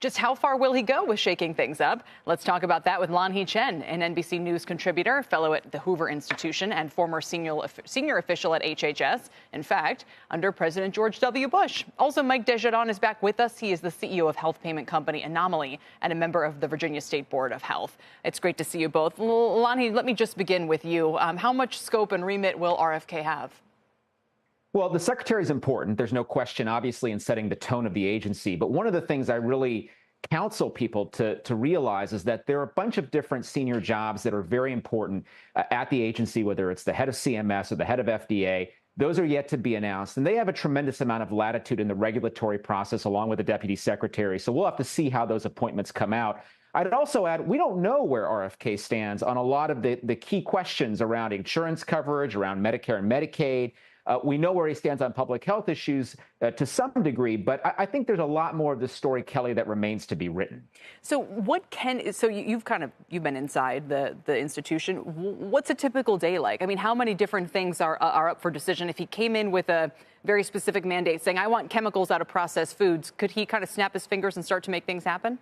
Just how far will he go with shaking things up? Let's talk about that with Lanhee Chen, an NBC News contributor, fellow at the Hoover Institution, and former senior official at HHS. In fact, under President George W. Bush. Also, Mike Desjardins is back with us. He is the CEO of health payment company Anomaly and a member of the Virginia State Board of Health. It's great to see you both. Lanhee, let me just begin with you. How much scope and remit will RFK have? Well, the secretary is important. There's no question, obviously, in setting the tone of the agency. But one of the things I really counsel people to realize is that there are a bunch of different senior jobs that are very important at the agency, whether it's the head of CMS or the head of FDA. Those are yet to be announced, and they have a tremendous amount of latitude in the regulatory process, along with the deputy secretary. So we'll have to see how those appointments come out. I'd also add, we don't know where RFK stands on a lot of the key questions around insurance coverage, around Medicare and Medicaid. We know where he stands on public health issues to some degree, but I think there's a lot more of this story, Kelly, that remains to be written. So you've been inside the institution. What's a typical day like? I mean, how many different things are up for decision? If he came in with a very specific mandate saying, I want chemicals out of processed foods, could he kind of snap his fingers and start to make things happen?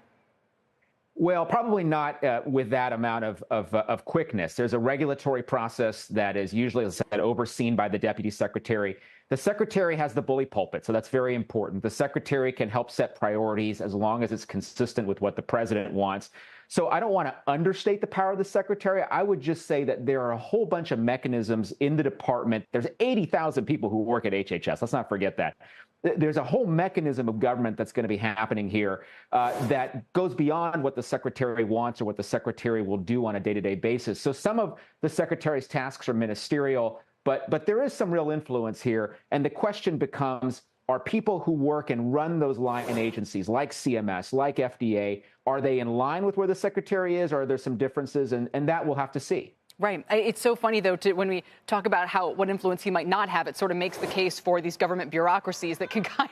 Well, probably not with that amount of quickness. There's a regulatory process that is usually, as I said, overseen by the deputy secretary. The secretary has the bully pulpit, so that's very important. The secretary can help set priorities as long as it's consistent with what the president wants. So I don't want to understate the power of the secretary. I would just say that there are a whole bunch of mechanisms in the department. There's 80,000 people who work at HHS. Let's not forget that. There's a whole mechanism of government that's going to be happening here that goes beyond what the secretary wants or what the secretary will do on a day-to-day basis. So some of the secretary's tasks are ministerial, but there is some real influence here. And the question becomes, are people who work and run those line agencies like CMS, like FDA, are they in line with where the secretary is, or are there some differences? And that we'll have to see. Right. It's so funny, though, when we talk about what influence he might not have, it sort of makes the case for these government bureaucracies that can kind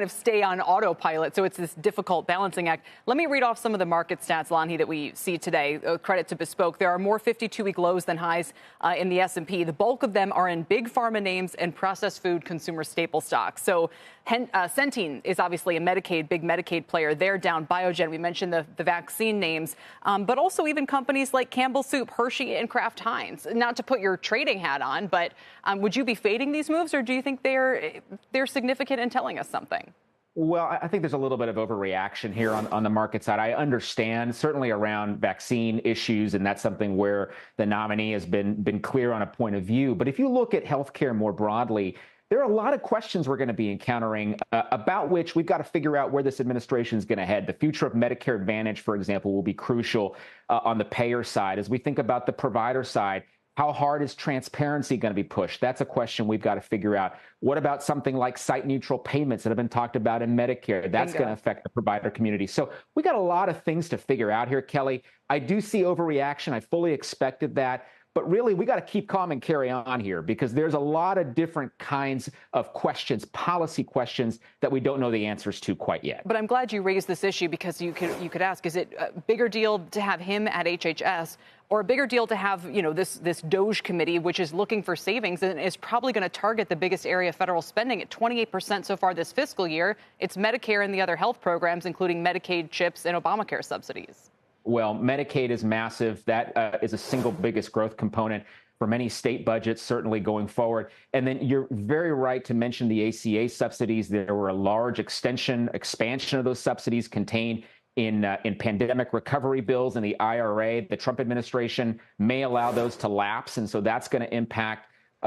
of stay on autopilot. So it's this difficult balancing act. Let me read off some of the market stats, Lanhee, that we see today. Credit to Bespoke. There are more 52-week lows than highs in the S&P. The bulk of them are in big pharma names and processed food consumer staple stocks. So Centene is obviously a big Medicaid player. They're down. Biogen, we mentioned the vaccine names, but also even companies like Campbell Soup, Hershey, and Kraft Heinz. Not to put your trading hat on, but would you be fading these moves, or do you think they're significant in telling us something? Well, I think there's a little bit of overreaction here on the market side. I understand, certainly around vaccine issues, and that's something where the nominee has been clear on a point of view. But if you look at healthcare more broadly, there are a lot of questions we're going to be encountering about which we've got to figure out where this administration is going to head. The future of Medicare Advantage, for example, will be crucial on the payer side. As we think about the provider side, how hard is transparency going to be pushed? That's a question we've got to figure out. What about something like site-neutral payments that have been talked about in Medicare? That's going to affect the provider community. So we got a lot of things to figure out here, Kelly. I do see overreaction. I fully expected that. But really, we got to keep calm and carry on here, because there's a lot of different kinds of questions, policy questions, that we don't know the answers to quite yet. But I'm glad you raised this issue, because you could ask, is it a bigger deal to have him at HHS, or a bigger deal to have, this DOGE committee, which is looking for savings and is probably going to target the biggest area of federal spending at 28% so far this fiscal year? It's Medicare and the other health programs, including Medicaid, CHIPS, and Obamacare subsidies. Well, Medicaid is massive. That is a single biggest growth component for many state budgets, certainly going forward. And then you're very right to mention the ACA subsidies. There were a large expansion of those subsidies contained in pandemic recovery bills and the IRA. The Trump administration may allow those to lapse, and so that's going to impact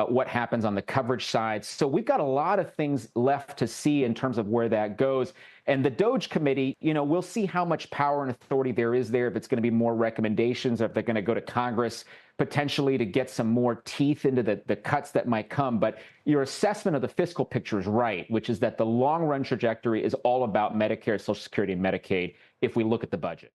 what happens on the coverage side. So we've got a lot of things left to see in terms of where that goes. And the DOGE committee, we'll see how much power and authority there is there, if it's going to be more recommendations, or if they're going to go to Congress potentially to get some more teeth into the cuts that might come. But your assessment of the fiscal picture is right, which is that the long run trajectory is all about Medicare, Social Security, and Medicaid if we look at the budget.